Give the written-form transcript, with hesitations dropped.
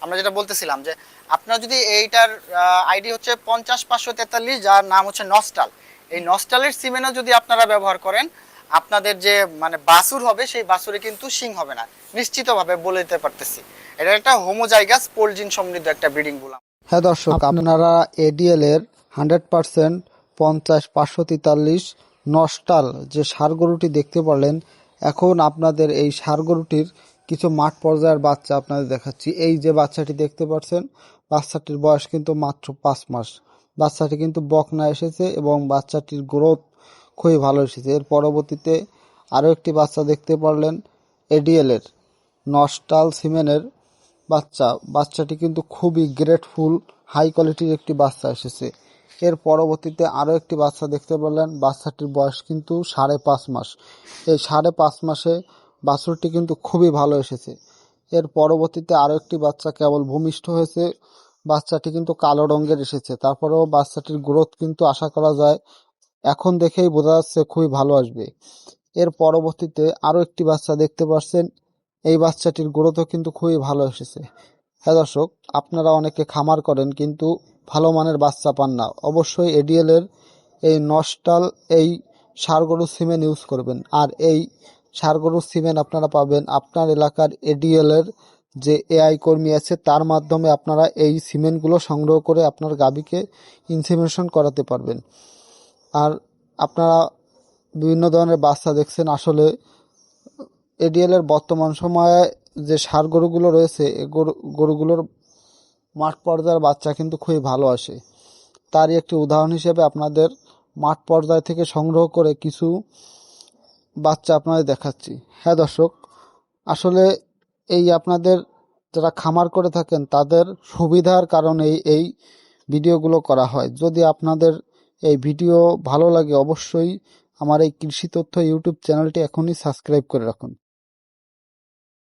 আমরা যেটা বলতেছিলাম যে আপনার যদি এইটার আইডি হচ্ছে 50 543, যার নাম হচ্ছে নস্টাল, এই নস্টালের সিমেনও যদি আপনারা ব্যবহার করেন, আপনাদের যে মানে বাছুর হবে সেই বাছুরে কিন্তু শিং হবে না, নিশ্চিতভাবে বলে দিতে পারতেছি। এটা একটা হোমোজাইগাস পোলজিন সমৃদ্ধ একটা ব্রিডিং বললাম। হ্যাঁ দর্শক, আপনারা এডিএল এর 100% 50 543 নস্টাল যে ষাঁড় গরুটি দেখতে পারলেন, এখন আপনাদের এই ষাঁড় গরুটির কিছু মাঠ পর্যায়ের বাচ্চা আপনাদের দেখাচ্ছি। এই যে বাচ্চাটি দেখতে পাচ্ছেন, বাচ্চাটির বয়স কিন্তু মাত্র 5 মাস। বাচ্চাটি কিন্তু বকনা এসেছে এবং বাচ্চাটির গ্রোথ খুবই ভালো এসেছে। এর পরবর্তীতে আরও একটি বাচ্চা দেখতে পারলেন, এডিএল এর নস্টাল সিমেনের বাচ্চাটি কিন্তু খুবই গ্রেটফুল হাই কোয়ালিটির একটি বাচ্চা এসেছে। এর পরবর্তীতে আরও একটি বাচ্চা দেখতে পেলেন, বাচ্চাটির বয়স কিন্তু 5.5 মাস। এই 5.5 মাসে বাছুরটি কিন্তু খুবই ভালো এসেছে। এর পরবর্তীতে আরও একটি বাচ্চা কেবল ভূমিষ্ঠ হয়েছে, বাচ্চাটি কিন্তু কালো রঙের এসেছে। তারপরেও বাচ্চাটির গ্রোথ কিন্তু আশা করা যায়, এখন দেখেই বোঝা যাচ্ছে খুবই ভালো আসবে। এর পরবর্তীতে আরও একটি বাচ্চা দেখতে পাচ্ছেন, এই বাচ্চাটির গ্রোথও কিন্তু খুবই ভালো এসেছে। হ্যাঁ দর্শক, আপনারা অনেকে খামার করেন কিন্তু ভালো মানের বাচ্চা পান না, অবশ্যই এডিএল এর এই নস্টাল এই ষাঁড় গরুর সিমেন্ট ইউজ করবেন। আর এই ষাঁড় গরুর সিমেন্ট আপনারা পাবেন আপনার এলাকার এডিএল এর যে এআই কর্মী আছে, তার মাধ্যমে আপনারা এই সিমেন্টগুলো সংগ্রহ করে আপনার গাভীকে ইনসেমিনেশন করাতে পারবেন। আর আপনারা বিভিন্ন ধরনের বাচ্চা দেখছেন, আসলে এডিএল এর বর্তমান সময়ে যে ষাঁড় গরুগুলো রয়েছে, এই গরুগুলোর মাঠ পর্যায়ের বাচ্চা কিন্তু খুবই ভালো আসে। তারই একটি উদাহরণ হিসেবে আপনাদের মাঠ পর্যায় থেকে সংগ্রহ করে কিছু বাচ্চা আপনাদের দেখাচ্ছি। হ্যাঁ দর্শক, আসলে এই আপনাদের যারা খামার করে থাকেন তাদের সুবিধার কারণে এই ভিডিওগুলো করা হয়। যদি আপনাদের এই ভিডিও ভালো লাগে, অবশ্যই আমার এই কৃষি তথ্য ইউটিউব চ্যানেলটি এখনই সাবস্ক্রাইব করে রাখুন।